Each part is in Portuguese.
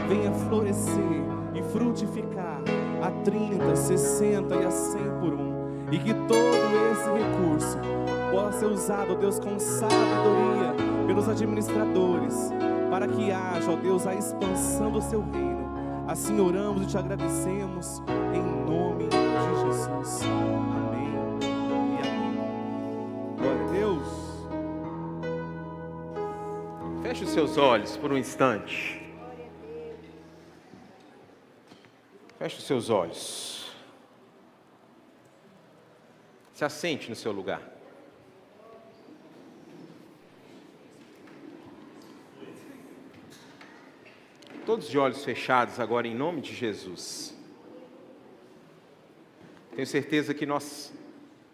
venha florescer e frutificar a 30, 60 e a 100 por um. E que todo esse recurso possa ser usado, ó Deus, com sabedoria pelos administradores, para que haja, ó Deus, a expansão do seu reino. Assim oramos e te agradecemos, em nome de Jesus. Amém e amém. Glória a Deus. Feche os seus olhos por um instante. Feche os seus olhos. Se assente no seu lugar. Todos de olhos fechados agora, em nome de Jesus. Tenho certeza que nós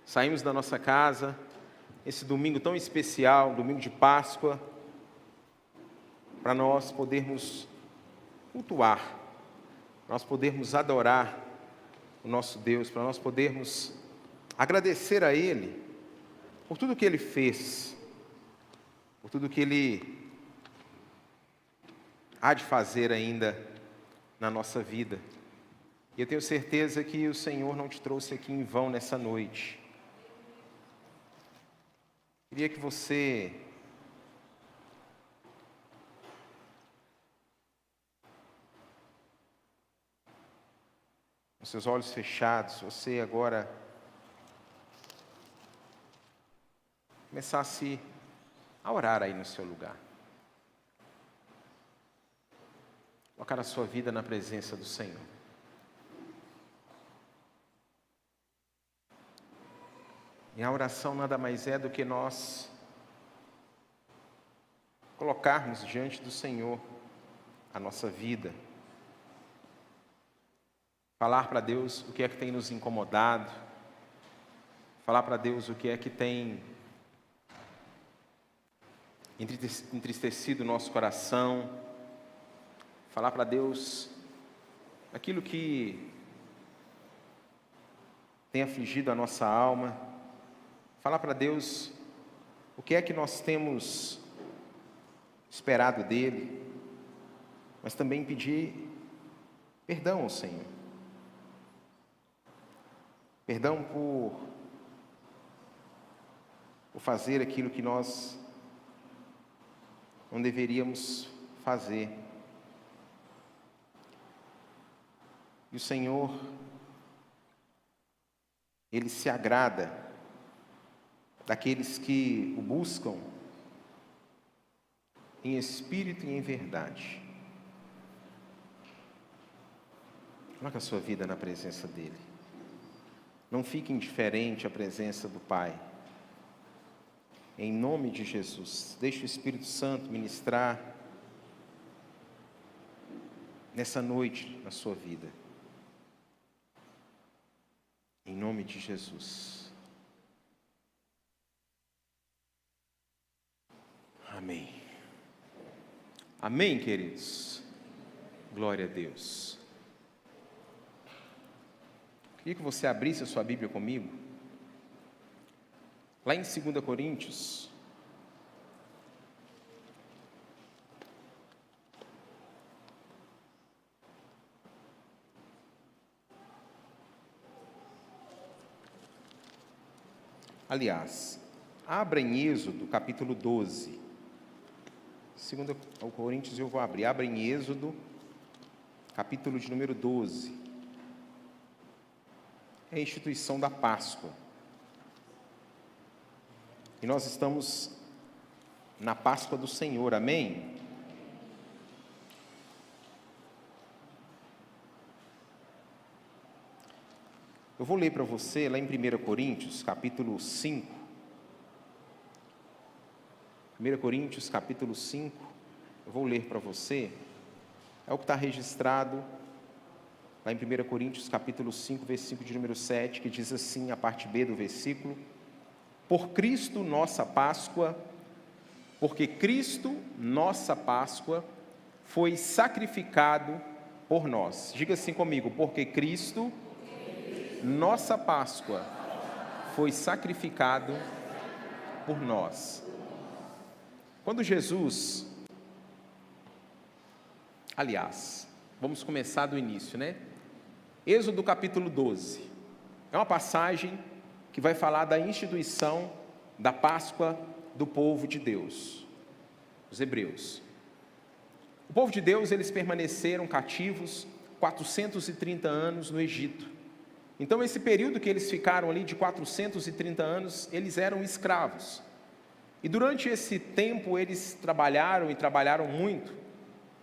saímos da nossa casa, esse domingo tão especial, domingo de Páscoa, para nós podermos cultuar, nós podermos adorar o nosso Deus, para nós podermos agradecer a Ele por tudo que Ele fez, por tudo que Ele há de fazer ainda na nossa vida. E eu tenho certeza que o Senhor não te trouxe aqui em vão nessa noite. Queria que você com seus olhos fechados, você agora começasse a orar aí no seu lugar. Colocar a sua vida na presença do Senhor. E a oração nada mais é do que nós colocarmos diante do Senhor a nossa vida. Falar para Deus o que é que tem nos incomodado. Falar para Deus o que é que tem entristecido o nosso coração. Falar para Deus aquilo que tem afligido a nossa alma. Falar para Deus o que é que nós temos esperado dEle. Mas também pedir perdão ao Senhor. Perdão por fazer aquilo que nós não deveríamos fazer. E o Senhor, Ele se agrada daqueles que o buscam em espírito e em verdade. Coloque a sua vida na presença dEle. Não fique indiferente à presença do Pai. Em nome de Jesus, deixe o Espírito Santo ministrar nessa noite na sua vida. Em nome de Jesus. Amém. Amém, queridos? Glória a Deus. Queria que você abrisse a sua Bíblia comigo. Lá em 2 Coríntios. Aliás, abra em Êxodo, capítulo 12. 2 Coríntios eu vou abrir. Abra em Êxodo, capítulo de número 12. É a instituição da Páscoa. E nós estamos na Páscoa do Senhor, amém? Eu vou ler para você lá em 1 Coríntios, capítulo 5. 1 Coríntios, capítulo 5. Eu vou ler para você. É o que está registrado lá em 1 Coríntios, capítulo 5, versículo de número 7, que diz assim, a parte B do versículo: Por Cristo, nossa Páscoa, porque Cristo, nossa Páscoa, foi sacrificado por nós. Diga assim comigo: porque Cristo, nossa Páscoa, foi sacrificado por nós. Quando Jesus Aliás, vamos começar do início, né? Êxodo capítulo 12. É uma passagem que vai falar da instituição da Páscoa do povo de Deus, os hebreus. O povo de Deus, eles permaneceram cativos 430 anos no Egito. Então, esse período que eles ficaram ali de 430 anos, eles eram escravos. E durante esse tempo, eles trabalharam muito,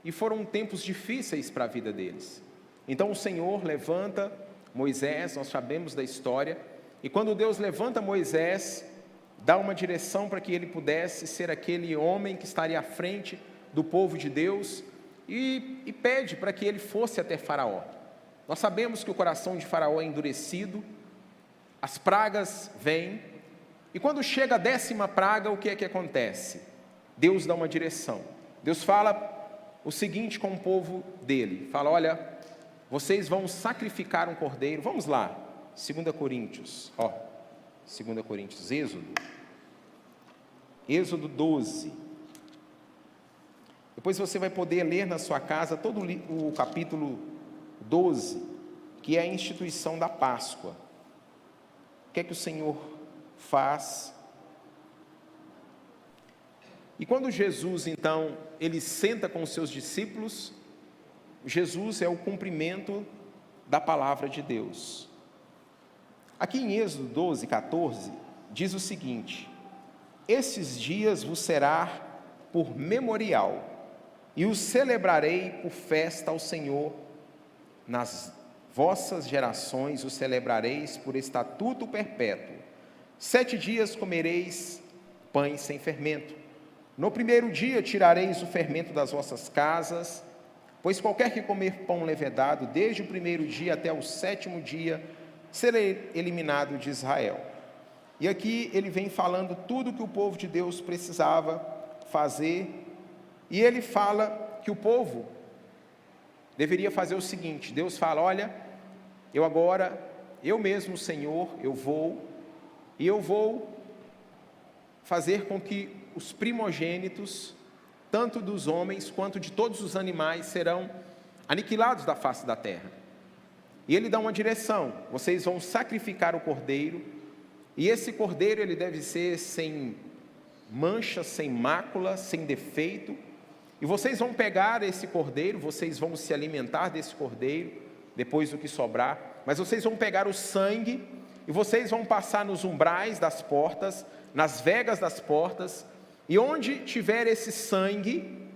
e foram tempos difíceis para a vida deles. Então, o Senhor levanta Moisés, nós sabemos da história, e quando Deus levanta Moisés, dá uma direção para que ele pudesse ser aquele homem que estaria à frente do povo de Deus, e pede para que ele fosse até Faraó. Nós sabemos que o coração de Faraó é endurecido, as pragas vêm, e quando chega a 10ª praga, o que é que acontece? Deus dá uma direção. Deus fala o seguinte com o povo dele, fala: olha, vocês vão sacrificar um cordeiro. Vamos lá, 2 Coríntios, 2 Coríntios, Êxodo 12. Depois você vai poder ler na sua casa todo o capítulo 12, que é a instituição da Páscoa. O que é que o Senhor faz? E quando Jesus, então, ele senta com os seus discípulos, Jesus é o cumprimento da palavra de Deus. Aqui em Êxodo 12, 14, diz o seguinte: esses dias vos será por memorial, e os celebrarei por festa ao Senhor. Nas vossas gerações os celebrareis por estatuto perpétuo. 7 dias comereis pães sem fermento. No primeiro dia tirareis o fermento das vossas casas, pois qualquer que comer pão levedado, desde o primeiro dia até o 7º dia, será eliminado de Israel. E aqui ele vem falando tudo que o povo de Deus precisava fazer, e ele fala que o povo deveria fazer o seguinte. Deus fala: olha, eu mesmo, Senhor, eu vou fazer com que os primogênitos, tanto dos homens quanto de todos os animais, serão aniquilados da face da terra. E ele dá uma direção: vocês vão sacrificar o cordeiro, e esse cordeiro ele deve ser sem mancha, sem mácula, sem defeito, e vocês vão pegar esse cordeiro, vocês vão se alimentar desse cordeiro, depois do que sobrar, mas vocês vão pegar o sangue, e vocês vão passar nos umbrais das portas, nas vegas das portas, e onde tiver esse sangue,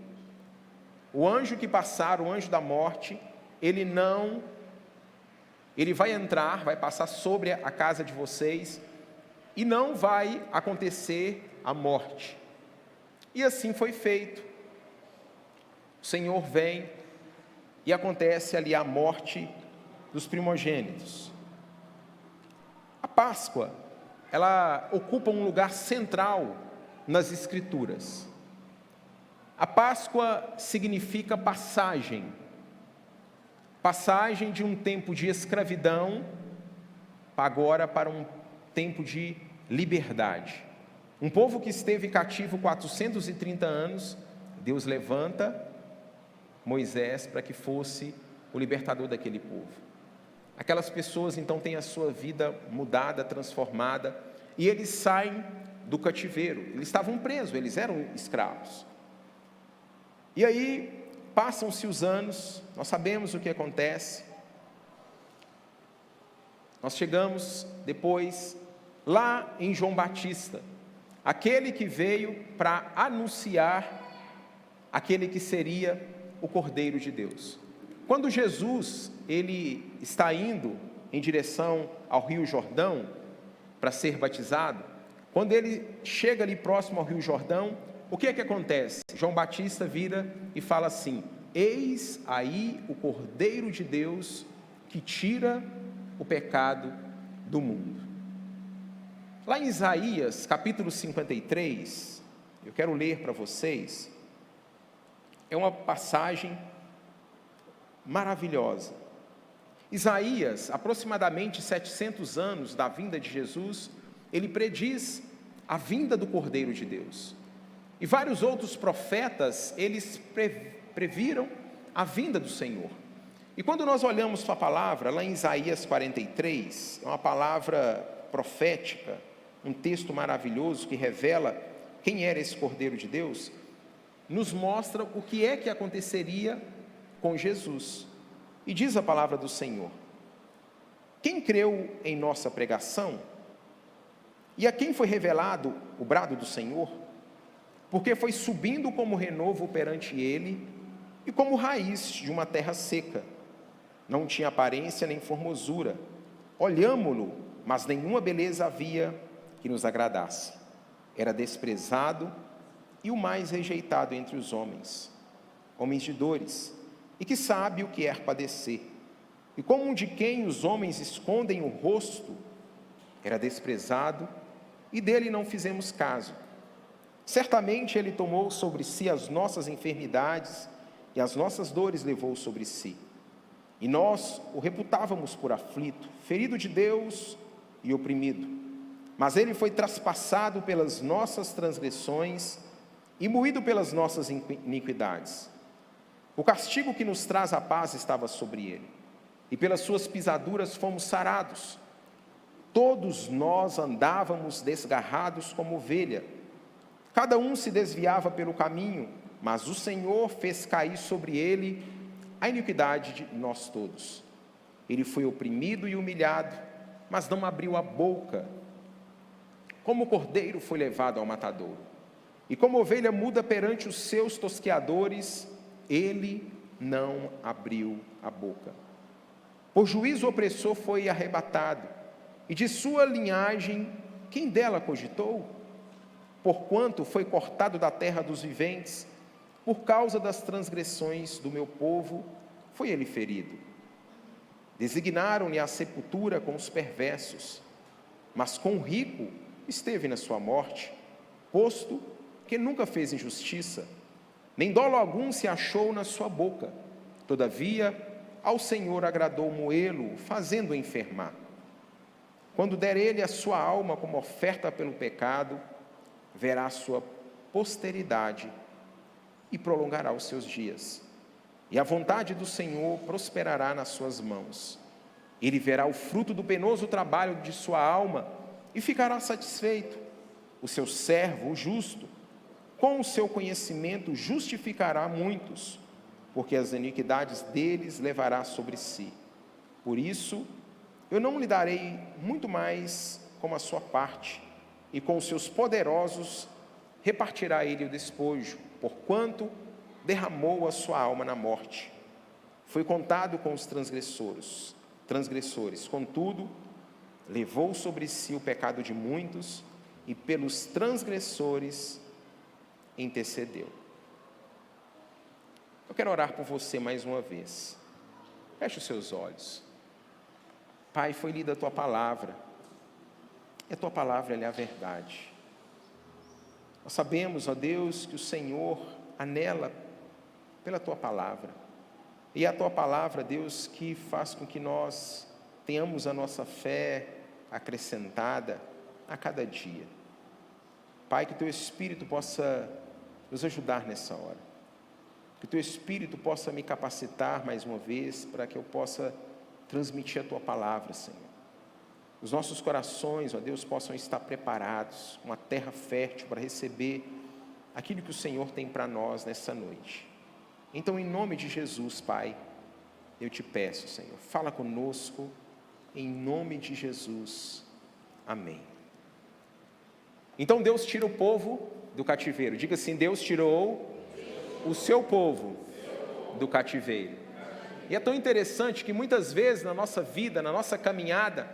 o anjo que passar, o anjo da morte, ele vai entrar, vai passar sobre a casa de vocês, e não vai acontecer a morte. E assim foi feito. O Senhor vem e acontece ali a morte dos primogênitos. A Páscoa, ela ocupa um lugar central nas Escrituras. A Páscoa significa passagem de um tempo de escravidão agora para um tempo de liberdade. Um povo que esteve cativo 430 anos, Deus levanta Moisés para que fosse o libertador daquele povo. Aquelas pessoas então têm a sua vida mudada, transformada, e eles saem do cativeiro. Eles estavam presos, eles eram escravos. E aí passam-se os anos, nós sabemos o que acontece. Nós chegamos depois lá em João Batista, aquele que veio para anunciar aquele que seria o Cordeiro de Deus. Quando Jesus ele está indo em direção ao Rio Jordão para ser batizado, quando ele chega ali próximo ao Rio Jordão, o que é que acontece? João Batista vira e fala assim: eis aí o Cordeiro de Deus que tira o pecado do mundo. Lá em Isaías, capítulo 53, eu quero ler para vocês, é uma passagem maravilhosa. Isaías, aproximadamente 700 anos da vinda de Jesus, ele prediz a vinda do Cordeiro de Deus. E vários outros profetas, eles previram a vinda do Senhor. E quando nós olhamos para a palavra, lá em Isaías 43, é uma palavra profética, um texto maravilhoso que revela quem era esse Cordeiro de Deus, nos mostra o que é que aconteceria com Jesus. E diz a palavra do Senhor: quem creu em nossa pregação? E a quem foi revelado o brado do Senhor? Porque foi subindo como renovo perante ele, e como raiz de uma terra seca. Não tinha aparência nem formosura. Olhámo-lo, mas nenhuma beleza havia que nos agradasse. Era desprezado e o mais rejeitado entre os homens de dores, e que sabe o que é padecer. E como um de quem os homens escondem o rosto, era desprezado, e dele não fizemos caso. Certamente ele tomou sobre si as nossas enfermidades, e as nossas dores levou sobre si. E nós o reputávamos por aflito, ferido de Deus e oprimido. Mas ele foi traspassado pelas nossas transgressões e moído pelas nossas iniquidades. O castigo que nos traz a paz estava sobre ele, e pelas suas pisaduras fomos sarados. Todos nós andávamos desgarrados como ovelha, cada um se desviava pelo caminho, mas o Senhor fez cair sobre ele a iniquidade de nós todos. Ele foi oprimido e humilhado, mas não abriu a boca. Como o cordeiro foi levado ao matadouro, e como ovelha muda perante os seus tosqueadores, ele não abriu a boca. Por juízo opressor foi arrebatado, e de sua linhagem, quem dela cogitou? Porquanto foi cortado da terra dos viventes, por causa das transgressões do meu povo, foi ele ferido. Designaram-lhe a sepultura com os perversos, mas com o rico esteve na sua morte, posto que nunca fez injustiça, nem dolo algum se achou na sua boca. Todavia, ao Senhor agradou moê-lo, fazendo-o enfermar. Quando der ele a sua alma como oferta pelo pecado, verá a sua posteridade e prolongará os seus dias. E a vontade do Senhor prosperará nas suas mãos. Ele verá o fruto do penoso trabalho de sua alma e ficará satisfeito. O seu servo, o justo, com o seu conhecimento justificará muitos, porque as iniquidades deles levará sobre si. Por isso, eu não lhe darei muito mais como a sua parte, e com os seus poderosos repartirá ele o despojo, porquanto derramou a sua alma na morte. Foi contado com os transgressores, contudo, levou sobre si o pecado de muitos, e pelos transgressores intercedeu. Eu quero orar por você mais uma vez. Feche os seus olhos. Pai, foi lida a tua palavra, e a tua palavra é a verdade. Nós sabemos, ó Deus, que o Senhor anela pela tua palavra, e é a tua palavra, Deus, que faz com que nós tenhamos a nossa fé acrescentada a cada dia. Pai, que teu Espírito possa nos ajudar nessa hora, que teu Espírito possa me capacitar mais uma vez, para que eu possa transmitir a tua palavra, Senhor. Os nossos corações, ó Deus, possam estar preparados, uma terra fértil para receber aquilo que o Senhor tem para nós nessa noite. Então, em nome de Jesus, Pai, eu te peço, Senhor, fala conosco, em nome de Jesus, amém. Então Deus tira o povo do cativeiro. Diga assim: Deus tirou o seu povo do cativeiro. E é tão interessante que muitas vezes na nossa vida, na nossa caminhada,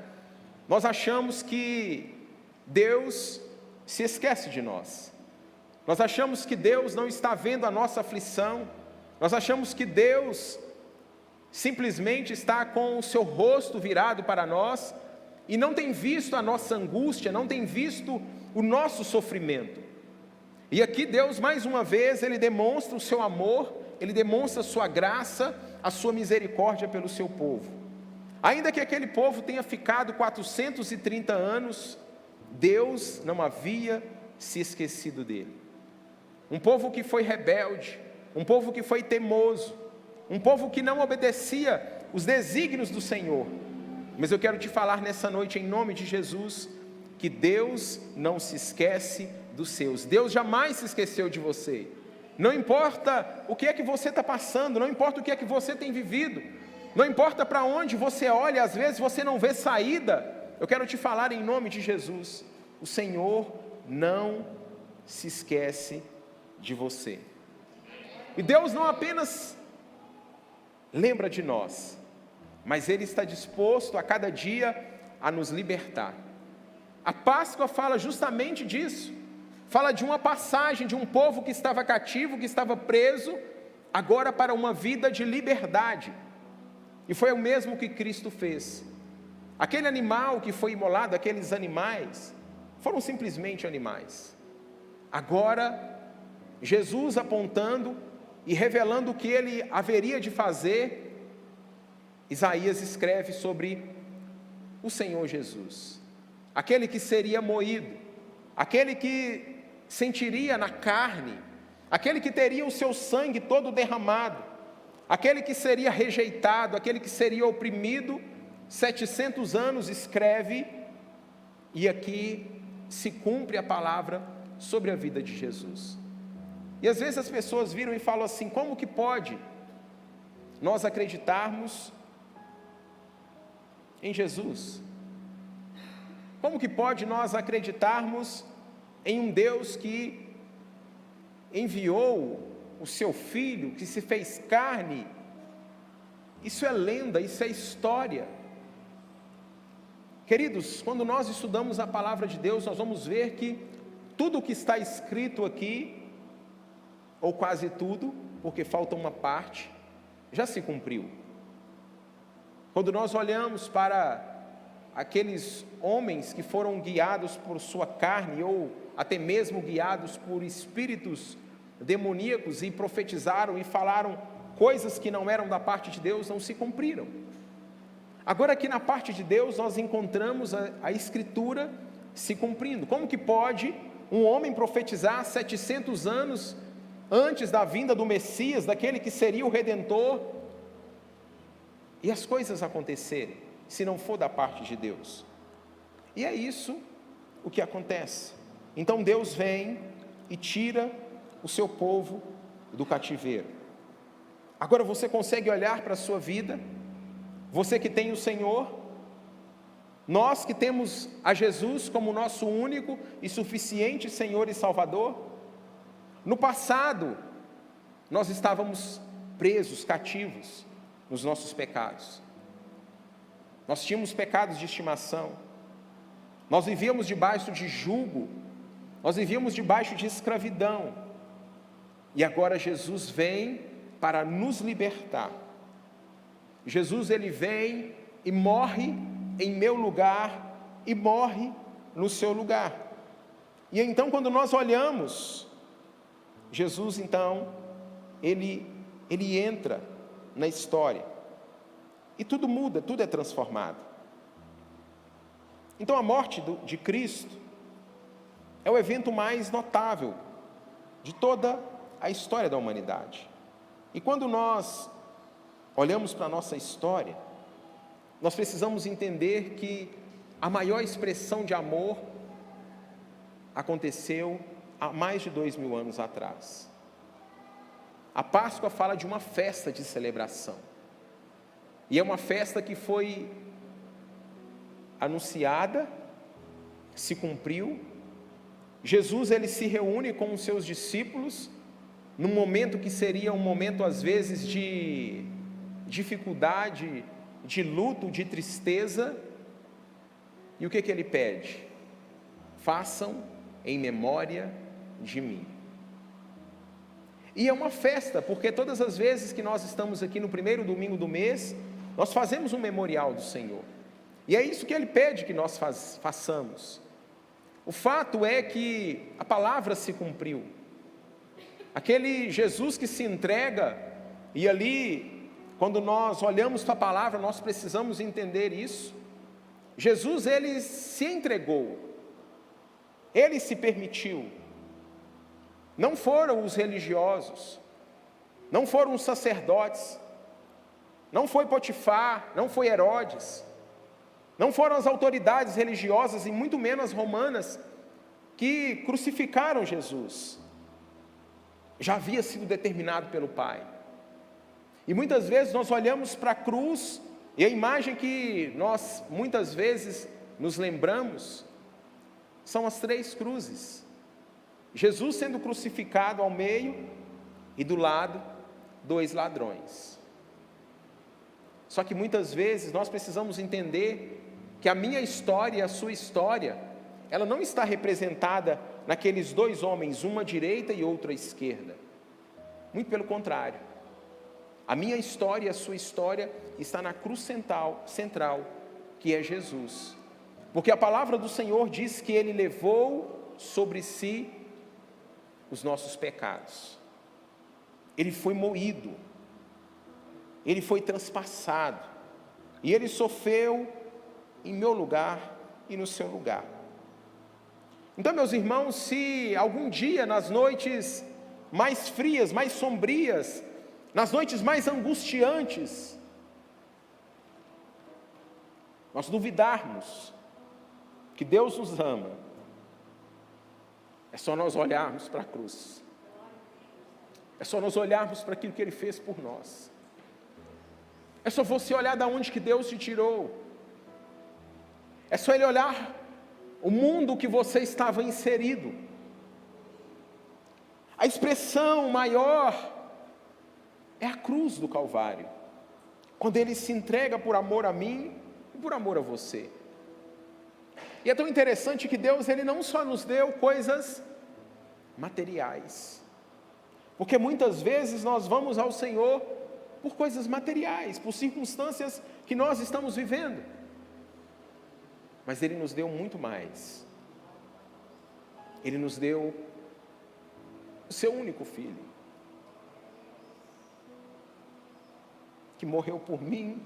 nós achamos que Deus se esquece de nós. Nós achamos que Deus não está vendo a nossa aflição. Nós achamos que Deus simplesmente está com o seu rosto virado para nós e não tem visto a nossa angústia, não tem visto o nosso sofrimento. E aqui Deus, mais uma vez, Ele demonstra o seu amor, Ele demonstra a sua graça, a sua misericórdia pelo seu povo. Ainda que aquele povo tenha ficado 430 anos, Deus não havia se esquecido dele. Um povo que foi rebelde, um povo que foi teimoso, um povo que não obedecia os desígnios do Senhor. Mas eu quero te falar nessa noite, em nome de Jesus, que Deus não se esquece dos seus. Deus jamais se esqueceu de você. Não importa o que é que você está passando, não importa o que é que você tem vivido, não importa para onde você olha, às vezes você não vê saída. Eu quero te falar em nome de Jesus, o Senhor não se esquece de você. E Deus não apenas lembra de nós, mas Ele está disposto a cada dia a nos libertar. A Páscoa fala justamente disso, fala de uma passagem de um povo que estava cativo, que estava preso, agora para uma vida de liberdade. E foi o mesmo que Cristo fez. Aquele animal que foi imolado, aqueles animais, foram simplesmente animais. Agora, Jesus apontando e revelando o que Ele haveria de fazer, Isaías escreve sobre o Senhor Jesus, aquele que seria moído, aquele que sentiria na carne, aquele que teria o seu sangue todo derramado, aquele que seria rejeitado, aquele que seria oprimido, 700 anos escreve, e aqui se cumpre a palavra sobre a vida de Jesus. E às vezes as pessoas viram e falam assim: como que pode nós acreditarmos em Jesus? Como que pode nós acreditarmos em um Deus que enviou o seu Filho, que se fez carne? Isso é lenda, isso é história. Queridos, quando nós estudamos a palavra de Deus, nós vamos ver que tudo o que está escrito aqui, ou quase tudo, porque falta uma parte, já se cumpriu. Quando nós olhamos para aqueles homens que foram guiados por sua carne, ou até mesmo guiados por espíritos demoníacos, e profetizaram e falaram coisas que não eram da parte de Deus, não se cumpriram. Agora aqui na parte de Deus nós encontramos a Escritura se cumprindo. Como que pode um homem profetizar 700 anos antes da vinda do Messias, daquele que seria o Redentor, e as coisas acontecerem, se não for da parte de Deus? E é isso o que acontece. Então Deus vem e tira o seu povo do cativeiro. Agora você consegue olhar para a sua vida, você que tem o Senhor, nós que temos a Jesus como nosso único e suficiente Senhor e Salvador. No passado, nós estávamos presos, cativos nos nossos pecados. Nós tínhamos pecados de estimação, nós vivíamos debaixo de jugo, nós vivíamos debaixo de escravidão, e agora Jesus vem para nos libertar. Jesus, Ele vem e morre em meu lugar, e morre no seu lugar. E então quando nós olhamos, Jesus então, Ele entra na história, e tudo muda, tudo é transformado. Então a morte de Cristo é o evento mais notável de toda a história da humanidade. E quando nós olhamos para a nossa história, nós precisamos entender que a maior expressão de amor aconteceu há mais de 2000 anos atrás. A Páscoa fala de uma festa de celebração, e é uma festa que foi anunciada, se cumpriu. Jesus, Ele se reúne com os seus discípulos, num momento que seria um momento às vezes de dificuldade, de luto, de tristeza, e o que Ele pede? Façam em memória de mim. E é uma festa, porque todas as vezes que nós estamos aqui no primeiro domingo do mês, nós fazemos um memorial do Senhor, e é isso que Ele pede que nós façamos. O fato é que a palavra se cumpriu, aquele Jesus que se entrega, e ali, quando nós olhamos para a palavra, nós precisamos entender isso. Jesus, Ele se entregou, Ele se permitiu. Não foram os religiosos, não foram os sacerdotes, não foi Potifar, não foi Herodes, não foram as autoridades religiosas e muito menos romanas que crucificaram Jesus. Já havia sido determinado pelo Pai. E muitas vezes nós olhamos para a cruz e a imagem que nós muitas vezes nos lembramos são as 3 cruzes. Jesus sendo crucificado ao meio e do lado 2 ladrões. Só que muitas vezes nós precisamos entender que a minha história e a sua história, ela não está representada naqueles 2 homens, uma à direita e outra à esquerda. Muito pelo contrário. A minha história e a sua história está na cruz central, que é Jesus. Porque a palavra do Senhor diz que Ele levou sobre si os nossos pecados. Ele foi moído, Ele foi transpassado, e Ele sofreu em meu lugar e no seu lugar. Então, meus irmãos, se algum dia nas noites mais frias, mais sombrias, nas noites mais angustiantes, nós duvidarmos que Deus nos ama, é só nós olharmos para a cruz, é só nós olharmos para aquilo que Ele fez por nós, é só você olhar de onde que Deus te tirou, é só Ele olhar o mundo que você estava inserido. A expressão maior é a cruz do Calvário, quando Ele se entrega por amor a mim e por amor a você. E é tão interessante que Deus, Ele não só nos deu coisas materiais, porque muitas vezes nós vamos ao Senhor por coisas materiais, por circunstâncias que nós estamos vivendo, mas Ele nos deu muito mais. Ele nos deu o seu único Filho, que morreu por mim,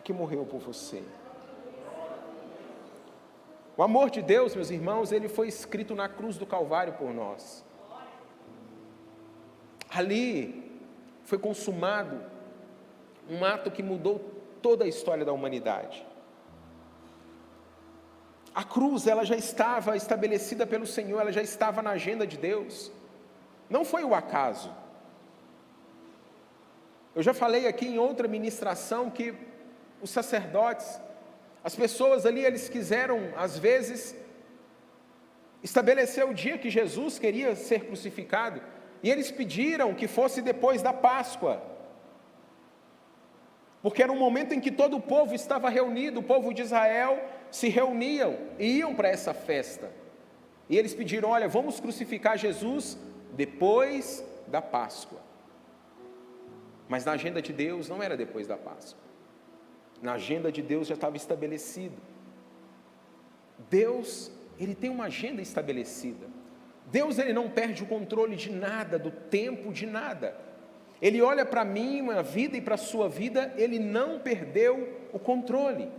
que morreu por você. O amor de Deus, meus irmãos, Ele foi escrito na cruz do Calvário por nós. Ali foi consumado um ato que mudou toda a história da humanidade. A cruz, ela já estava estabelecida pelo Senhor, ela já estava na agenda de Deus. Não foi o acaso. Eu já falei aqui em outra ministração que os sacerdotes, as pessoas ali, eles quiseram, às vezes, estabelecer o dia que Jesus queria ser crucificado, e eles pediram que fosse depois da Páscoa, porque era um momento em que todo o povo estava reunido, o povo de Israel se reuniam e iam para essa festa, e eles pediram: olha, vamos crucificar Jesus depois da Páscoa. Mas na agenda de Deus não era depois da Páscoa, na agenda de Deus já estava estabelecido. Deus, Ele tem uma agenda estabelecida. Deus, Ele não perde o controle de nada, do tempo de nada. Ele olha para mim, minha vida, e para a sua vida, Ele não perdeu o controle.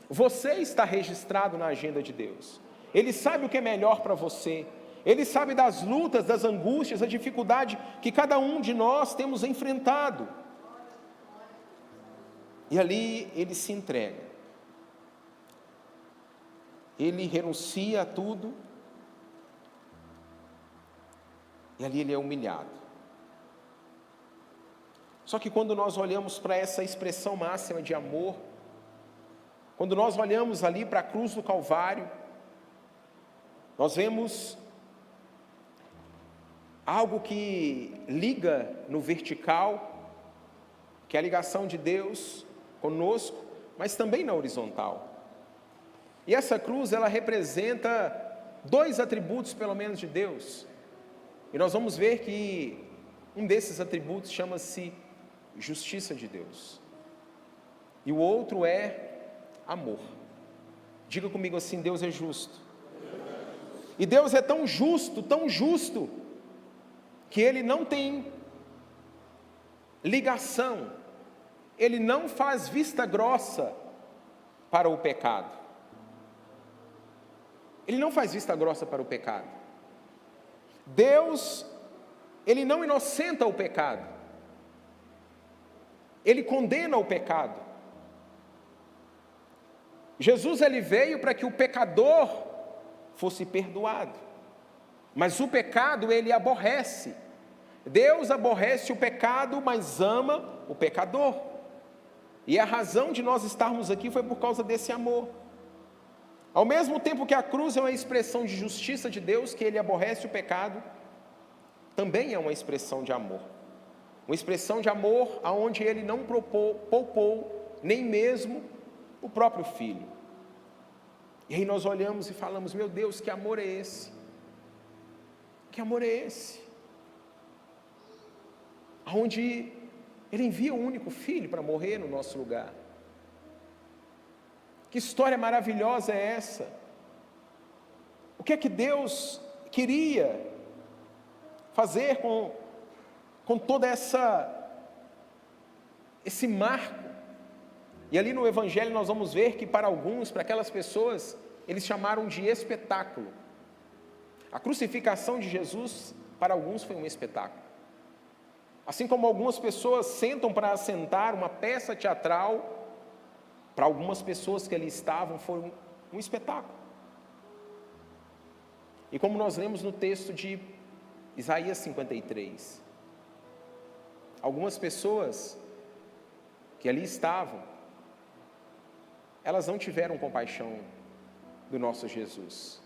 Você está registrado na agenda de Deus. Ele sabe o que é melhor para você. Ele sabe das lutas, das angústias, da dificuldade que cada um de nós temos enfrentado. E ali Ele se entrega. Ele renuncia a tudo. E ali Ele é humilhado. Só que quando nós olhamos para essa expressão máxima de amor, quando nós olhamos ali para a cruz do Calvário, nós vemos algo que liga no vertical, que é a ligação de Deus conosco, mas também na horizontal. E essa cruz, ela representa 2 atributos, pelo menos, de Deus. E nós vamos ver que um desses atributos chama-se justiça de Deus. E o outro é amor. Diga comigo assim: Deus é justo. E Deus é tão justo, que Ele não tem ligação, Ele não faz vista grossa para o pecado. Ele não faz vista grossa para o pecado. Deus, Ele não inocenta o pecado. ele condena o pecado. Jesus ele veio para que o pecador fosse perdoado, mas o pecado ele aborrece. Deus aborrece o pecado, mas ama o pecador. E a razão de nós estarmos aqui foi por causa desse amor. Ao mesmo tempo que a cruz é uma expressão de justiça de Deus, que ele aborrece o pecado, também é uma expressão de amor. Uma expressão de amor aonde ele não poupou nem mesmo o próprio Filho. E aí nós olhamos e falamos, meu Deus, que amor é esse? Que amor é esse? Onde ele envia o único Filho para morrer no nosso lugar. Que história maravilhosa é essa? O que é que Deus queria fazer com toda esse marco? E ali no Evangelho nós vamos ver que para alguns, para aquelas pessoas, eles chamaram de espetáculo. A crucificação de Jesus, para alguns, foi um espetáculo. Assim como algumas pessoas sentam para assentar uma peça teatral, para algumas pessoas que ali estavam, foi um espetáculo. E como nós lemos no texto de Isaías 53, algumas pessoas que ali estavam, elas não tiveram compaixão do nosso Jesus.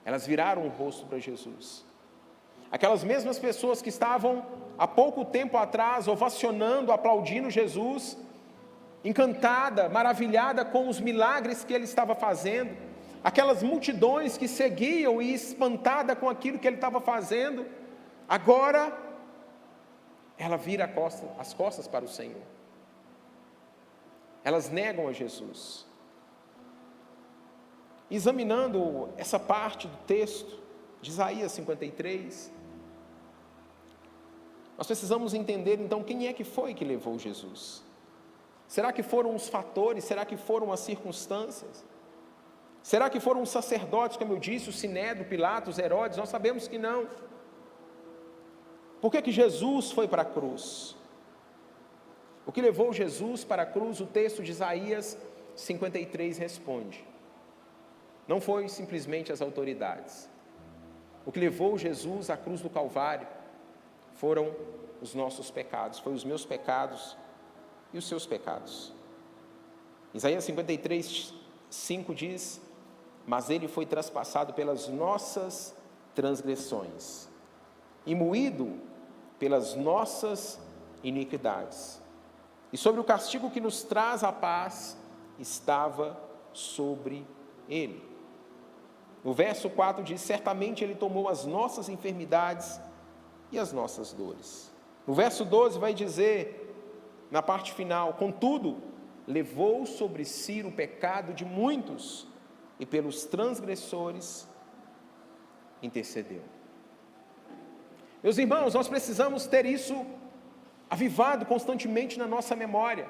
Elas viraram o rosto para Jesus. Aquelas mesmas pessoas que estavam há pouco tempo atrás ovacionando, aplaudindo Jesus, encantada, maravilhada com os milagres que ele estava fazendo, aquelas multidões que seguiam e espantada com aquilo que ele estava fazendo, agora ela vira as costas para o Senhor. Elas negam a Jesus. Examinando essa parte do texto de Isaías 53, nós precisamos entender então quem é que foi que levou Jesus. Será que foram os fatores? Será que foram as circunstâncias? Será que foram os sacerdotes, como eu disse, o Sinédrio, Pilatos, Herodes? Nós sabemos que não. Por que Jesus foi para a cruz? O que levou Jesus para a cruz? O texto de Isaías 53 responde. Não foi simplesmente as autoridades. O que levou Jesus à cruz do Calvário foram os nossos pecados, foi os meus pecados e os seus pecados. Isaías 53, 5 diz, mas ele foi traspassado pelas nossas transgressões, e moído pelas nossas iniquidades. E sobre o castigo que nos traz a paz, estava sobre ele. No verso 4 diz, certamente ele tomou as nossas enfermidades e as nossas dores. No verso 12 vai dizer, na parte final, contudo, levou sobre si o pecado de muitos e pelos transgressores intercedeu. Meus irmãos, nós precisamos ter isso avivado constantemente na nossa memória.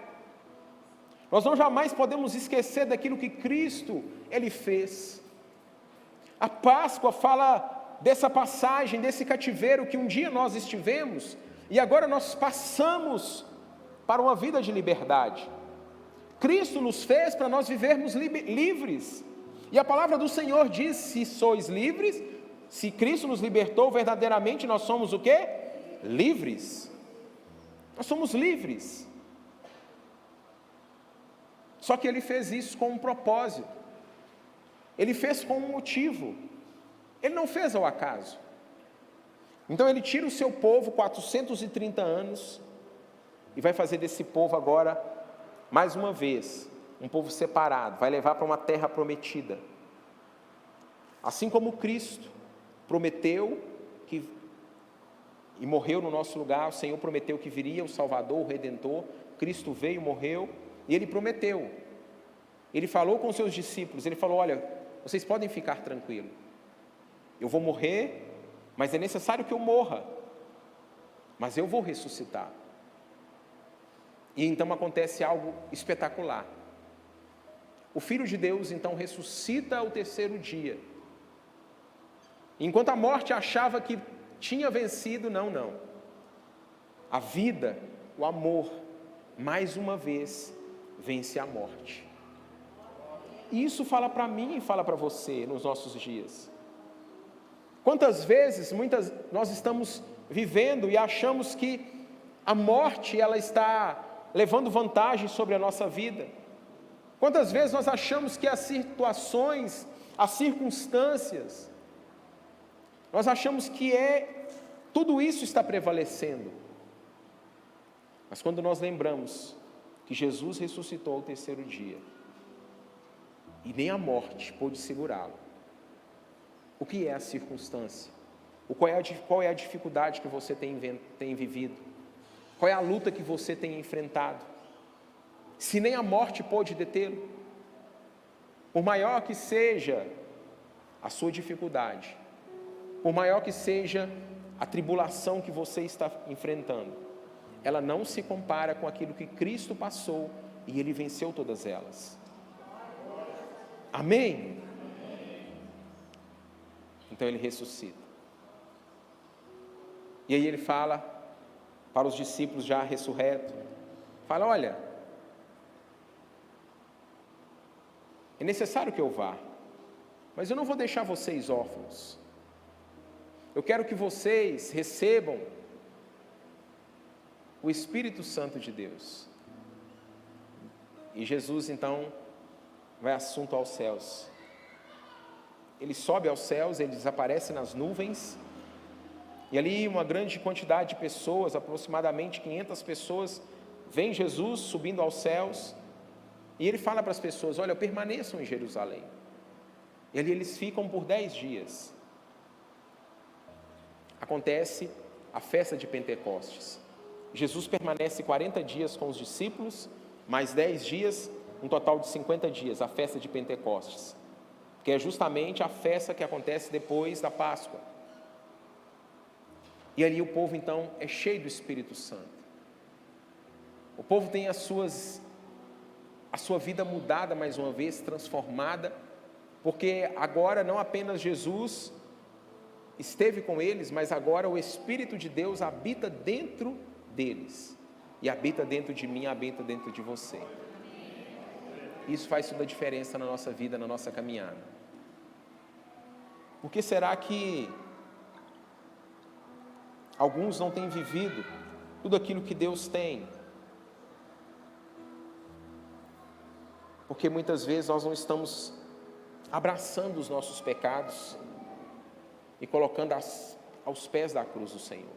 Nós não jamais podemos esquecer daquilo que Cristo, Ele fez. A Páscoa fala dessa passagem, desse cativeiro que um dia nós estivemos e agora nós passamos para uma vida de liberdade. Cristo nos fez para nós vivermos livres. E a palavra do Senhor diz, se sois livres, se Cristo nos libertou verdadeiramente, nós somos o quê? Livres. Nós somos livres. Só que Ele fez isso com um propósito. Ele fez com um motivo. Ele não fez ao acaso. Então Ele tira o seu povo, 430 anos, e vai fazer desse povo agora, mais uma vez, um povo separado, vai levar para uma terra prometida. Assim como Cristo prometeu e morreu no nosso lugar, o Senhor prometeu que viria o Salvador, o Redentor, Cristo veio, morreu, e Ele prometeu. Ele falou com os seus discípulos, Ele falou, olha, vocês podem ficar tranquilos, eu vou morrer, mas é necessário que eu morra, mas eu vou ressuscitar. E então acontece algo espetacular. O Filho de Deus então ressuscita ao terceiro dia. Enquanto a morte achava que tinha vencido, não. A vida, o amor, mais uma vez, vence a morte. E isso fala para mim e fala para você nos nossos dias. Quantas vezes nós estamos vivendo e achamos que a morte ela está levando vantagem sobre a nossa vida? Quantas vezes nós achamos que as situações, as circunstâncias, nós achamos que tudo isso está prevalecendo. Mas quando nós lembramos que Jesus ressuscitou ao terceiro dia, e nem a morte pôde segurá-lo, o que é a circunstância? Qual é a dificuldade que você tem vivido? Qual é a luta que você tem enfrentado? Se nem a morte pôde detê-lo, por maior que seja a sua dificuldade, por maior que seja a tribulação que você está enfrentando, ela não se compara com aquilo que Cristo passou e Ele venceu todas elas. Amém? Então Ele ressuscita. E aí Ele fala para os discípulos já ressurretos, fala, olha, é necessário que eu vá, mas eu não vou deixar vocês órfãos. Eu quero que vocês recebam o Espírito Santo de Deus. E Jesus então vai assunto aos céus. Ele sobe aos céus, ele desaparece nas nuvens, e ali uma grande quantidade de pessoas, aproximadamente 500 pessoas, vem Jesus subindo aos céus, e ele fala para as pessoas, olha, permaneçam em Jerusalém. E ali eles ficam por 10 dias. Acontece a festa de Pentecostes. Jesus permanece 40 dias com os discípulos, mais 10 dias, um total de 50 dias, a festa de Pentecostes, que é justamente a festa que acontece depois da Páscoa. E ali o povo então é cheio do Espírito Santo. O povo tem a sua vida mudada mais uma vez, transformada, porque agora não apenas Jesus esteve com eles, mas agora o Espírito de Deus habita dentro deles, e habita dentro de mim, habita dentro de você. Isso faz toda a diferença na nossa vida, na nossa caminhada. Por que será que alguns não têm vivido tudo aquilo que Deus tem? Porque muitas vezes nós não estamos abraçando os nossos pecados e colocando aos pés da cruz do Senhor.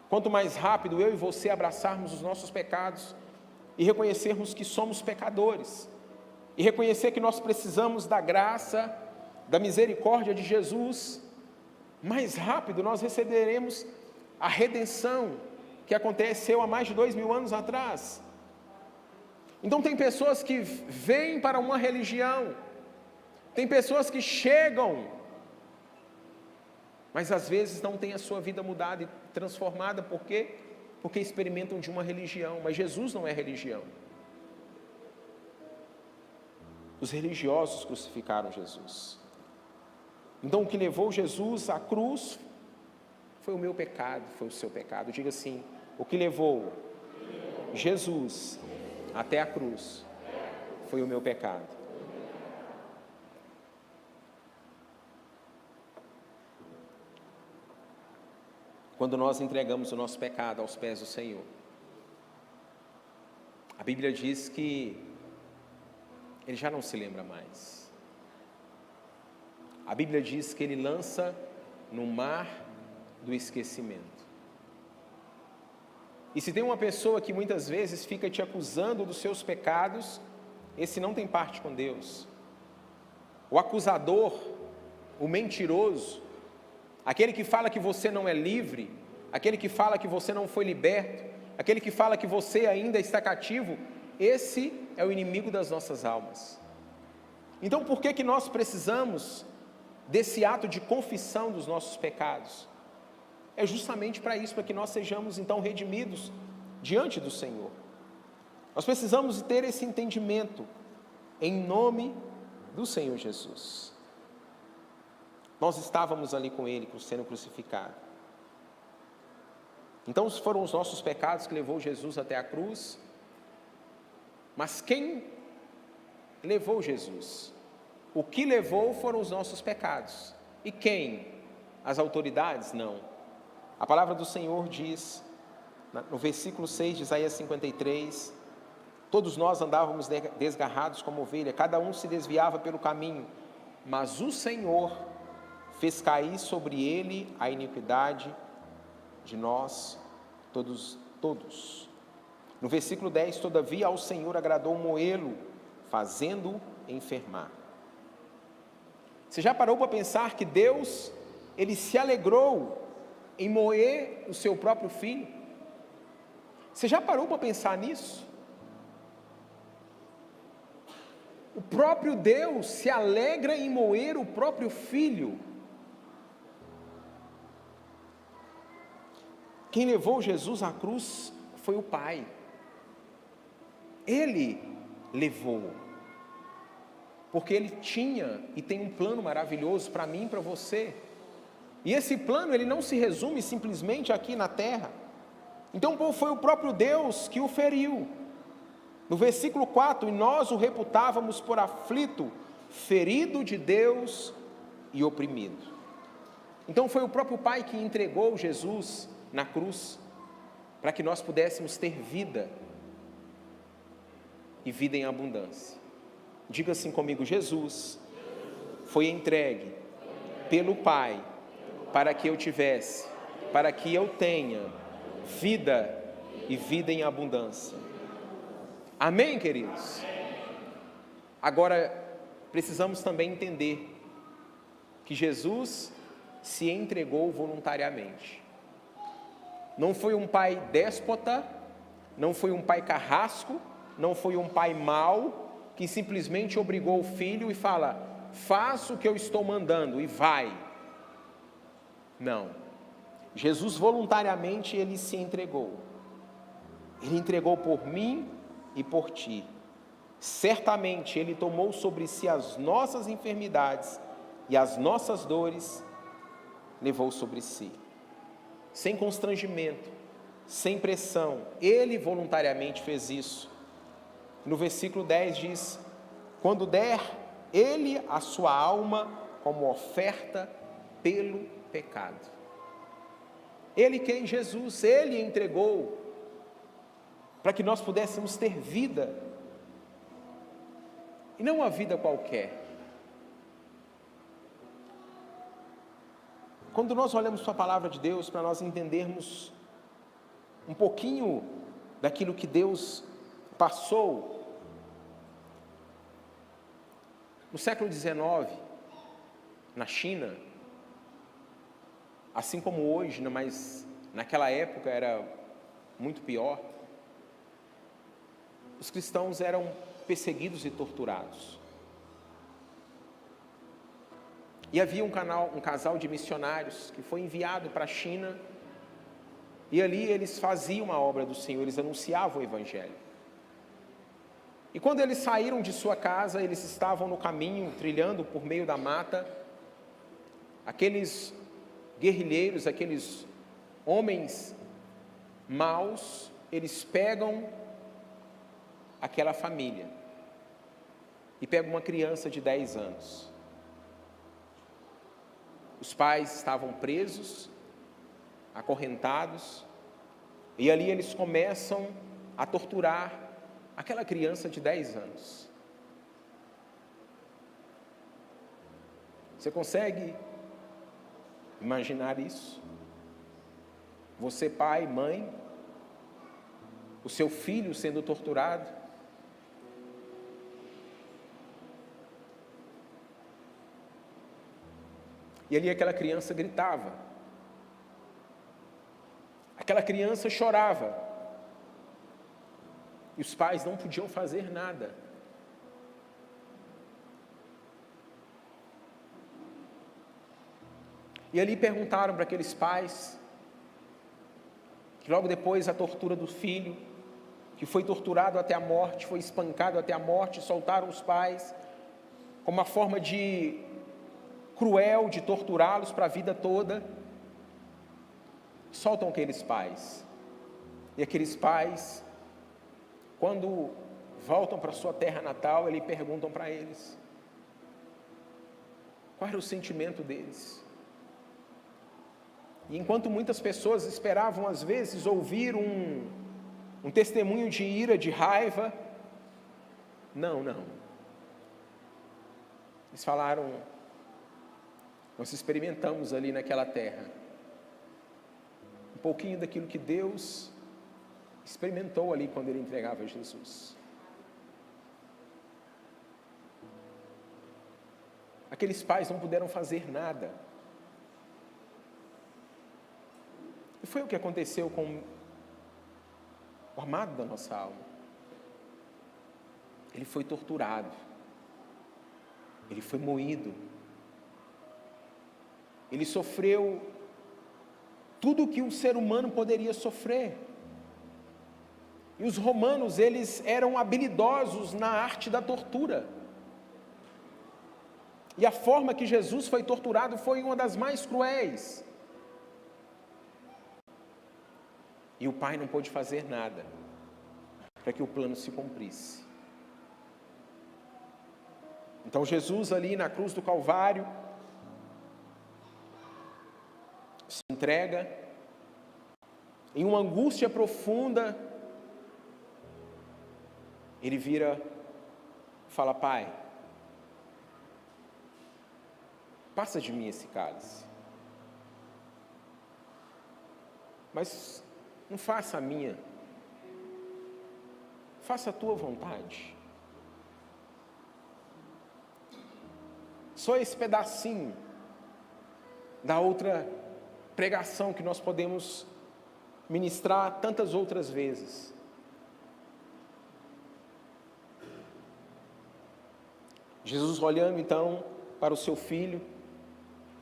Quanto mais rápido eu e você abraçarmos os nossos pecados e reconhecermos que somos pecadores, e reconhecer que nós precisamos da graça, da misericórdia de Jesus, mais rápido nós receberemos a redenção que aconteceu há mais de 2000 anos atrás. Então tem pessoas que vêm para uma religião, tem pessoas que chegam, mas às vezes não têm a sua vida mudada e transformada, por quê? Porque experimentam de uma religião, mas Jesus não é religião. Os religiosos crucificaram Jesus. Então o que levou Jesus à cruz foi o meu pecado, foi o seu pecado. Diga assim, o que levou Jesus até a cruz foi o meu pecado. Quando nós entregamos o nosso pecado aos pés do Senhor, a Bíblia diz que Ele já não se lembra mais. A Bíblia diz que Ele lança no mar do esquecimento. E se tem uma pessoa que muitas vezes fica te acusando dos seus pecados, esse não tem parte com Deus. O acusador, o mentiroso, aquele que fala que você não é livre, aquele que fala que você não foi liberto, aquele que fala que você ainda está cativo, esse é o inimigo das nossas almas. Então por que nós precisamos desse ato de confissão dos nossos pecados? É justamente para isso, para que nós sejamos então redimidos diante do Senhor. Nós precisamos ter esse entendimento em nome do Senhor Jesus. Nós estávamos ali com Ele, sendo crucificado. Então foram os nossos pecados que levou Jesus até a cruz. Mas quem levou Jesus? O que levou foram os nossos pecados. E quem? As autoridades? Não. A palavra do Senhor diz, no versículo 6 de Isaías 53, todos nós andávamos desgarrados como ovelha, cada um se desviava pelo caminho, mas o Senhor fez cair sobre ele a iniquidade de nós todos. No versículo 10, todavia ao Senhor agradou moê-lo, fazendo-o enfermar. Você já parou para pensar que Deus, Ele se alegrou em moer o seu próprio filho? Você já parou para pensar nisso? O próprio Deus se alegra em moer o próprio filho. Quem levou Jesus à cruz foi o Pai. Ele levou. Porque Ele tinha e tem um plano maravilhoso para mim e para você. E esse plano, ele não se resume simplesmente aqui na terra. Então foi o próprio Deus que o feriu. No versículo 4, e nós o reputávamos por aflito, ferido de Deus e oprimido. Então foi o próprio Pai que entregou Jesus na cruz, para que nós pudéssemos ter vida, e vida em abundância. Diga assim comigo: Jesus foi entregue pelo Pai, para que eu tivesse, para que eu tenha vida e vida em abundância. Amém, queridos? Agora, precisamos também entender que Jesus se entregou voluntariamente. Não foi um pai déspota, não foi um pai carrasco, não foi um pai mau, que simplesmente obrigou o filho e fala: faça o que eu estou mandando e vai. Não. Jesus voluntariamente, Ele se entregou. Ele entregou por mim e por ti. Certamente Ele tomou sobre si as nossas enfermidades e as nossas dores levou sobre si. Sem constrangimento, sem pressão, Ele voluntariamente fez isso. No versículo 10 diz: quando der Ele a sua alma como oferta pelo pecado. Ele, quem? Jesus, Ele entregou para que nós pudéssemos ter vida, e não uma vida qualquer. Quando nós olhamos para a palavra de Deus, para nós entendermos um pouquinho daquilo que Deus passou, no século XIX, na China, assim como hoje, mas naquela época era muito pior, os cristãos eram perseguidos e torturados. E havia um casal de missionários que foi enviado para a China, e ali eles faziam a obra do Senhor, eles anunciavam o Evangelho. E quando eles saíram de sua casa, eles estavam no caminho, trilhando por meio da mata, aqueles guerrilheiros, aqueles homens maus, eles pegam aquela família, e pegam uma criança de 10 anos. Os pais estavam presos, acorrentados, e ali eles começam a torturar aquela criança de 10 anos. Você consegue imaginar isso? Você, pai, mãe, o seu filho sendo torturado. E ali aquela criança gritava, aquela criança chorava, e os pais não podiam fazer nada. E ali perguntaram para aqueles pais, que logo depois a tortura do filho, que foi torturado até a morte, foi espancado até a morte, soltaram os pais, como uma forma cruel de torturá-los para a vida toda. soltam aqueles pais. E aqueles pais, quando voltam para sua terra natal, eles perguntam para eles qual era o sentimento deles. E enquanto muitas pessoas esperavam às vezes ouvir um testemunho de ira, de raiva, não. Eles falaram: nós experimentamos ali naquela terra um pouquinho daquilo que Deus experimentou ali quando Ele entregava Jesus. Aqueles pais não puderam fazer nada. E foi o que aconteceu com o amado da nossa alma. Ele foi torturado. Ele foi moído. Ele sofreu tudo o que um ser humano poderia sofrer. E os romanos, eles eram habilidosos na arte da tortura. E a forma que Jesus foi torturado foi uma das mais cruéis. E o pai não pôde fazer nada para que o plano se cumprisse. Então Jesus ali na cruz do Calvário se entrega em uma angústia profunda. Ele vira e fala: Pai, passa de mim esse cálice, mas não faça a minha, faça a tua vontade. Só esse pedacinho da outra pregação que nós podemos ministrar tantas outras vezes. Jesus, olhando então para o seu filho,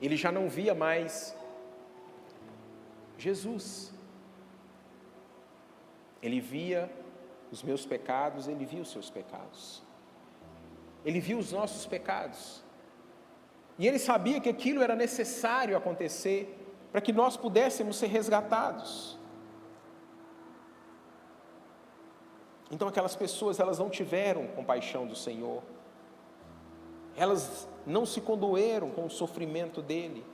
ele já não via mais Jesus. Ele via os meus pecados, ele via os seus pecados. Ele via os nossos pecados. E ele sabia que aquilo era necessário acontecer para que nós pudéssemos ser resgatados. Então aquelas pessoas, elas não tiveram compaixão do Senhor. Elas não se condoeram com o sofrimento dele.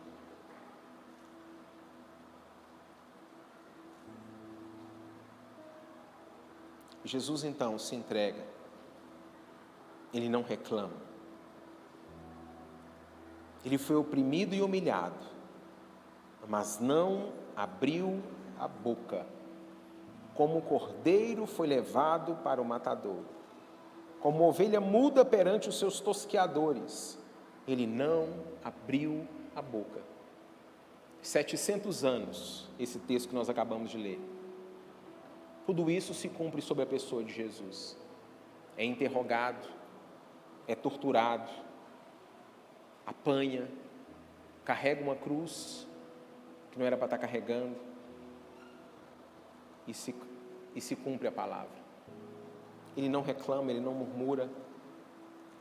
Jesus então se entrega. Ele não reclama. Ele foi oprimido e humilhado, mas não abriu a boca. Como o cordeiro foi levado para o matadouro, como ovelha muda perante os seus tosqueadores, ele não abriu a boca. 700 anos, esse texto que nós acabamos de ler. Tudo isso se cumpre sobre a pessoa de Jesus. É interrogado, é torturado, apanha, carrega uma cruz que não era para estar carregando, e se cumpre a palavra. Ele não reclama, ele não murmura,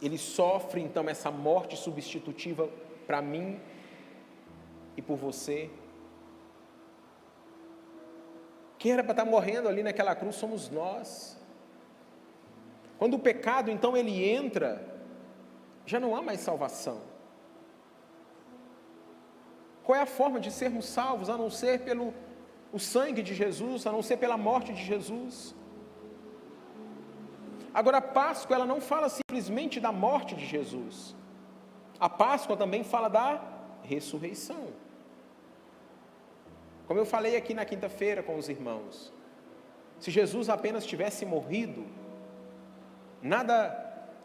ele sofre então essa morte substitutiva para mim e por você. Quem era para estar morrendo ali naquela cruz somos nós. Quando o pecado então ele entra, já não há mais salvação. Qual é a forma de sermos salvos, a não ser pelo o sangue de Jesus, a não ser pela morte de Jesus? Agora a Páscoa, ela não fala simplesmente da morte de Jesus. A Páscoa também fala da ressurreição. Como eu falei aqui na quinta-feira com os irmãos, se Jesus apenas tivesse morrido, nada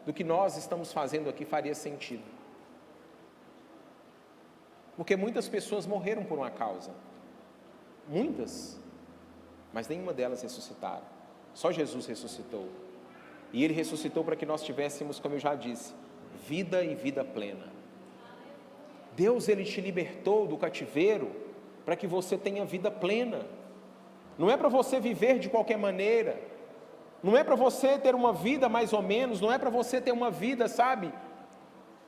do que nós estamos fazendo aqui faria sentido. Porque muitas pessoas morreram por uma causa. Muitas. Mas nenhuma delas ressuscitaram. Só Jesus ressuscitou. E Ele ressuscitou para que nós tivéssemos, como eu já disse, vida e vida plena. Deus, Ele te libertou do cativeiro para que você tenha vida plena. Não é para você viver de qualquer maneira. Não é para você ter uma vida mais ou menos. Não é para você ter uma vida, sabe,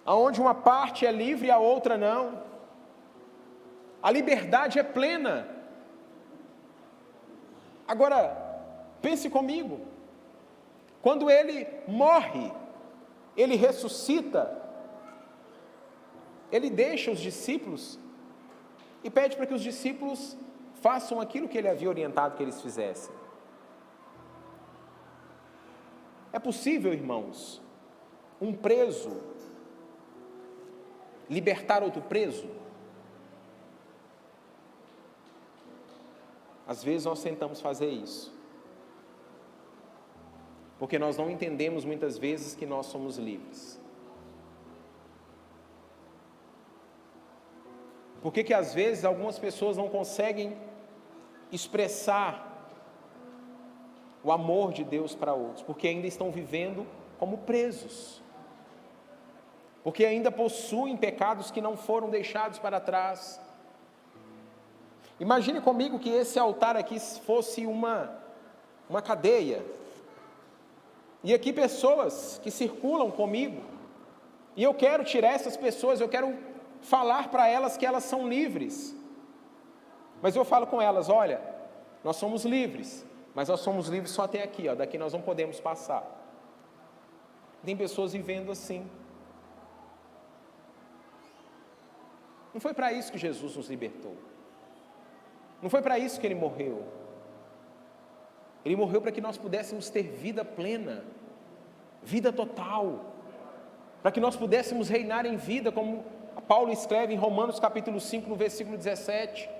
onde uma parte é livre e a outra não. A liberdade é plena. Agora, pense comigo, quando ele morre, ele ressuscita, ele deixa os discípulos e pede para que os discípulos façam aquilo que ele havia orientado que eles fizessem. É possível, irmãos, um preso libertar outro preso? Às vezes nós tentamos fazer isso, porque nós não entendemos muitas vezes que nós somos livres. Por que às vezes algumas pessoas não conseguem expressar o amor de Deus para outros? Porque ainda estão vivendo como presos, porque ainda possuem pecados que não foram deixados para trás. Imagine comigo que esse altar aqui fosse uma cadeia, e aqui pessoas que circulam comigo, e eu quero tirar essas pessoas, eu quero falar para elas que elas são livres, mas eu falo com elas: olha, nós somos livres, mas nós somos livres só até aqui, ó, daqui nós não podemos passar. Tem pessoas vivendo assim. Não foi para isso que Jesus nos libertou. Não foi para isso que Ele morreu. Ele morreu para que nós pudéssemos ter vida plena, vida total, para que nós pudéssemos reinar em vida, como Paulo escreve em Romanos capítulo 5, no versículo 17.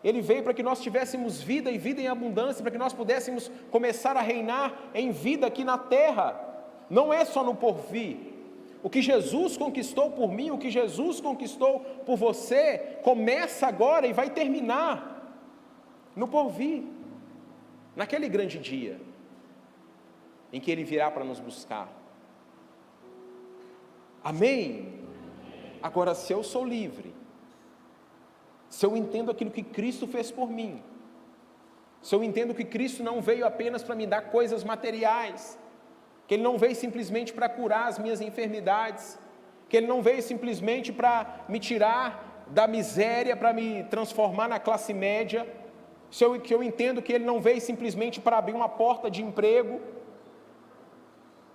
Ele veio para que nós tivéssemos vida e vida em abundância, para que nós pudéssemos começar a reinar em vida aqui na terra. Não é só no porvir. O que Jesus conquistou por mim, o que Jesus conquistou por você, começa agora e vai terminar no porvir, naquele grande dia, em que Ele virá para nos buscar. Amém? Agora, se eu sou livre, se eu entendo aquilo que Cristo fez por mim, se eu entendo que Cristo não veio apenas para me dar coisas materiais, que Ele não veio simplesmente para curar as minhas enfermidades, que Ele não veio simplesmente para me tirar da miséria, para me transformar na classe média, que eu entendo que Ele não veio simplesmente para abrir uma porta de emprego,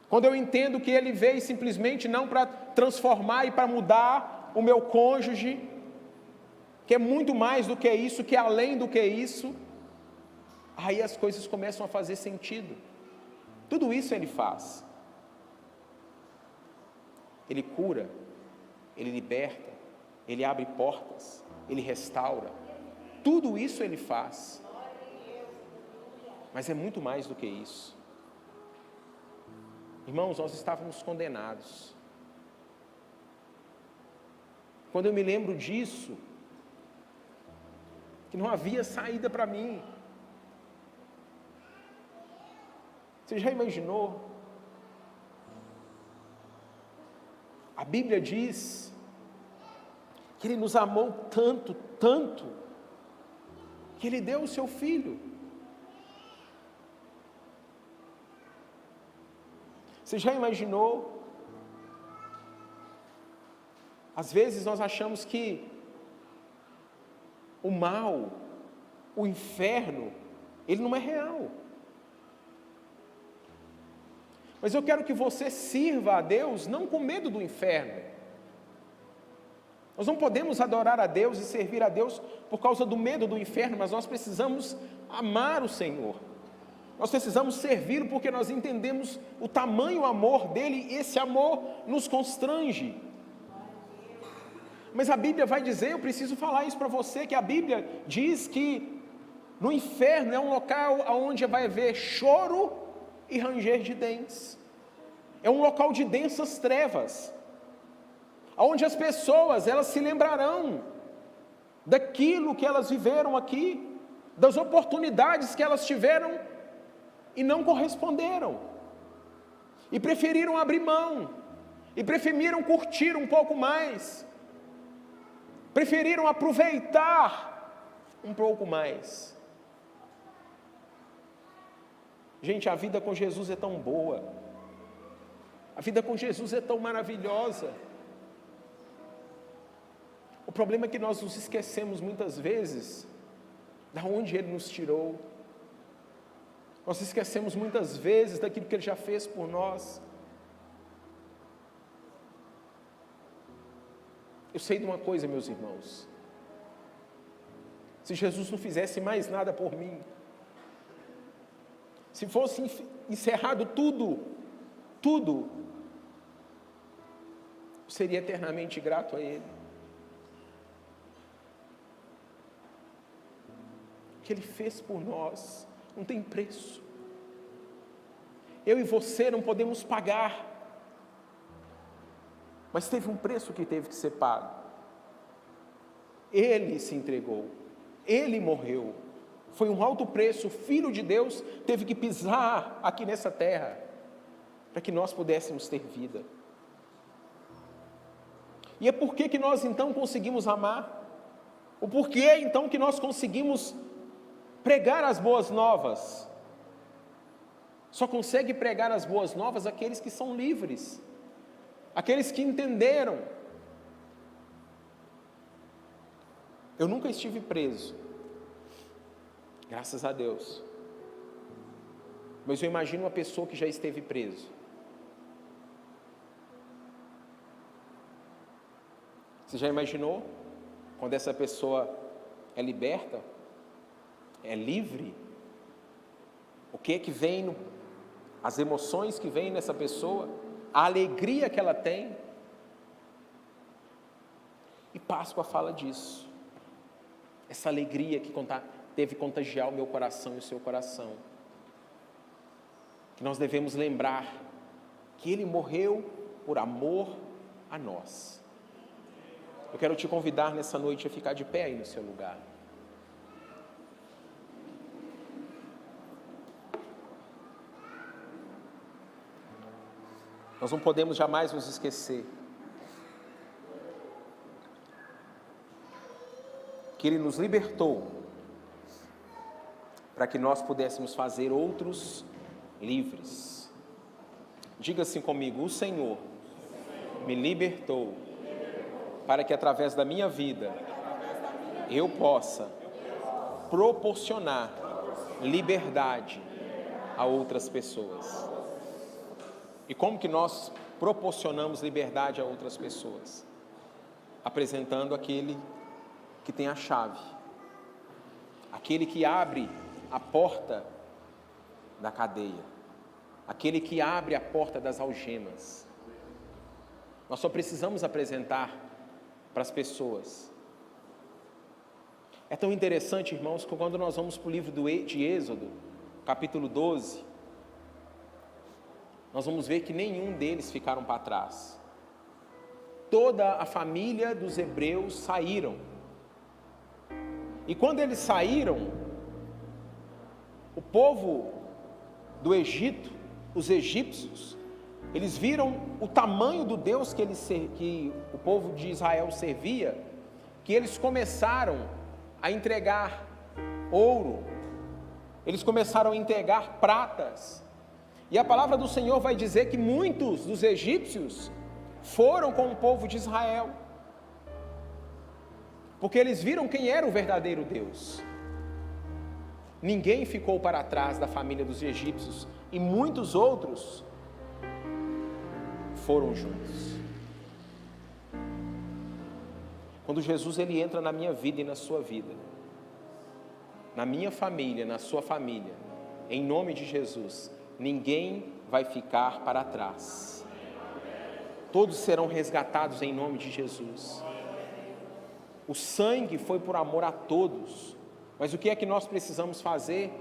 quando eu entendo que Ele veio simplesmente não para transformar e para mudar o meu cônjuge, que é muito mais do que isso, que é além do que isso, aí as coisas começam a fazer sentido. Tudo isso Ele faz. Ele cura, Ele liberta, Ele abre portas, Ele restaura. Tudo isso Ele faz. Mas é muito mais do que isso. Irmãos, nós estávamos condenados. Quando eu me lembro disso, que não havia saída para mim. Você já imaginou? A Bíblia diz que Ele nos amou tanto, tanto, que Ele deu o Seu Filho. Você já imaginou? Às vezes nós achamos que o mal, o inferno, ele não é real. Mas eu quero que você sirva a Deus não com medo do inferno. Nós não podemos adorar a Deus e servir a Deus por causa do medo do inferno, mas nós precisamos amar o Senhor. Nós precisamos servi-lo porque nós entendemos o tamanho amor dele, e esse amor nos constrange. Mas a Bíblia vai dizer, eu preciso falar isso para você, que a Bíblia diz que no inferno é um local onde vai haver choro e ranger de dentes. É um local de densas trevas, onde as pessoas, elas se lembrarão daquilo que elas viveram aqui, das oportunidades que elas tiveram e não corresponderam, e preferiram abrir mão, e preferiram curtir um pouco mais, preferiram aproveitar um pouco mais. Gente, a vida com Jesus é tão boa, a vida com Jesus é tão maravilhosa. O problema é que nós nos esquecemos muitas vezes da onde Ele nos tirou. Nós esquecemos muitas vezes daquilo que Ele já fez por nós. Eu sei de uma coisa, meus irmãos, se Jesus não fizesse mais nada por mim, se fosse encerrado tudo, eu seria eternamente grato a Ele. O que Ele fez por nós não tem preço. Eu e você não podemos pagar, mas teve um preço que teve que ser pago. Ele se entregou, Ele morreu, foi um alto preço. O Filho de Deus teve que pisar aqui nessa terra, para que nós pudéssemos ter vida. E é por que nós então conseguimos amar? O porquê então que nós conseguimos pregar as boas novas? Só consegue pregar as boas novas aqueles que são livres, aqueles que entenderam. Eu nunca estive preso, graças a Deus, mas eu imagino uma pessoa que já esteve preso. Você já imaginou quando essa pessoa é liberta, é livre? O que é que vem, as emoções que vêm nessa pessoa, a alegria que ela tem? E Páscoa fala disso, essa alegria que deve contagiar o meu coração e o seu coração, que nós devemos lembrar que Ele morreu por amor a nós. Eu quero te convidar nessa noite a ficar de pé aí no seu lugar. Nós não podemos jamais nos esquecer que Ele nos libertou para que nós pudéssemos fazer outros livres. Diga assim comigo: o Senhor me libertou para que através da minha vida eu possa proporcionar liberdade a outras pessoas. E como que nós proporcionamos liberdade a outras pessoas? Apresentando aquele que tem a chave, aquele que abre a porta da cadeia, aquele que abre a porta das algemas. Nós só precisamos apresentar para as pessoas. É tão interessante, irmãos, que quando nós vamos para o livro de Êxodo, capítulo 12, nós vamos ver que nenhum deles ficaram para trás. Toda a família dos hebreus saíram. E quando eles saíram, o povo do Egito, os egípcios, eles viram o tamanho do Deus que o povo de Israel servia, que eles começaram a entregar ouro, eles começaram a entregar pratas. E a palavra do Senhor vai dizer que muitos dos egípcios foram com o povo de Israel, porque eles viram quem era o verdadeiro Deus. Ninguém ficou para trás da família dos egípcios, e muitos outros foram juntos. Quando Jesus ele entra na minha vida e na sua vida, na minha família, na sua família, em nome de Jesus, ninguém vai ficar para trás. Todos serão resgatados em nome de Jesus. O sangue foi por amor a todos, mas o que é que nós precisamos fazer?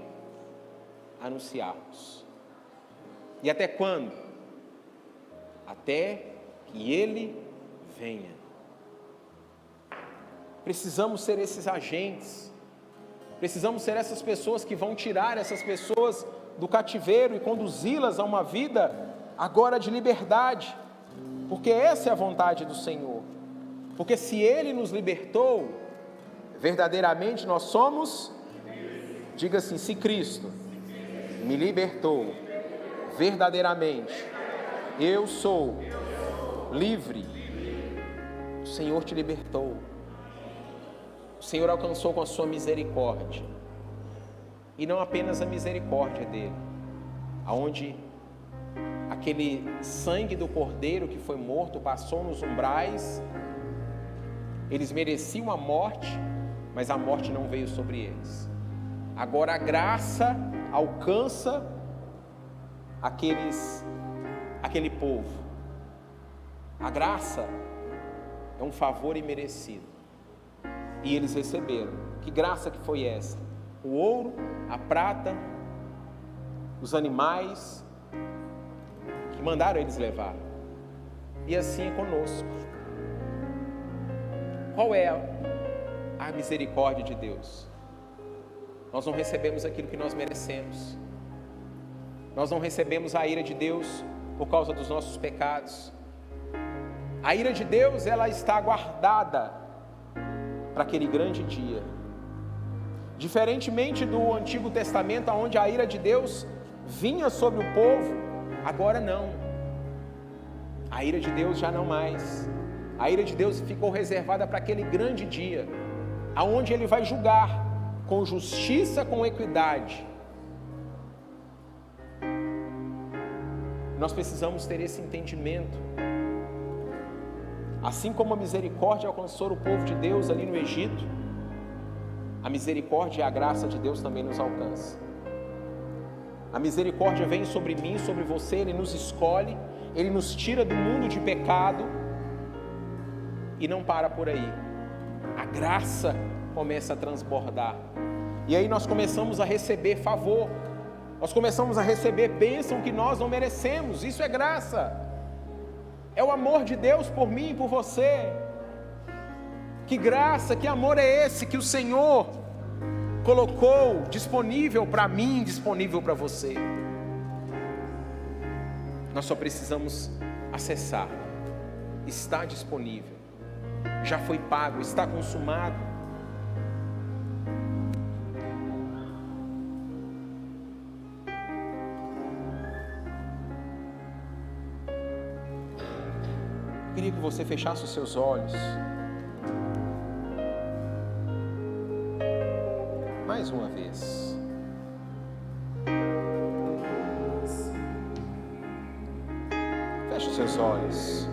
Anunciarmos. E até quando? Até que Ele venha. Precisamos ser esses agentes, precisamos ser essas pessoas que vão tirar essas pessoas do cativeiro e conduzi-las a uma vida agora de liberdade, porque essa é a vontade do Senhor. Porque se Ele nos libertou, verdadeiramente nós somos, diga assim, se Cristo me libertou, verdadeiramente eu sou livre. O Senhor te libertou, o Senhor alcançou com a sua misericórdia e não apenas a misericórdia dele, aonde aquele sangue do cordeiro que foi morto passou nos umbrais, eles mereciam a morte, mas a morte não veio sobre eles. Agora a graça alcança aquele povo. A graça é um favor imerecido, e eles receberam. Que graça que foi essa? O ouro, a prata, os animais que mandaram eles levar. E assim é conosco. Qual é a misericórdia de Deus? Nós não recebemos aquilo que nós merecemos. Nós não recebemos a ira de Deus por causa dos nossos pecados. A ira de Deus, ela está guardada para aquele grande dia. Diferentemente do Antigo Testamento, onde a ira de Deus vinha sobre o povo, agora não. A ira de Deus já não mais. A ira de Deus ficou reservada para aquele grande dia, aonde Ele vai julgar com justiça, com equidade. Nós precisamos ter esse entendimento. Assim como a misericórdia alcançou o povo de Deus ali no Egito, a misericórdia e a graça de Deus também nos alcança. A misericórdia vem sobre mim, sobre você, Ele nos escolhe, Ele nos tira do mundo de pecado e não para por aí. A graça começa a transbordar. E aí nós começamos a receber favor, nós começamos a receber bênção que nós não merecemos. Isso é graça. É o amor de Deus por mim e por você. Que graça, que amor é esse que o Senhor colocou disponível para mim, disponível para você? Nós só precisamos acessar. Está disponível, já foi pago, está consumado. Eu queria que você fechasse os seus olhos. Mais uma vez. Feche os seus olhos.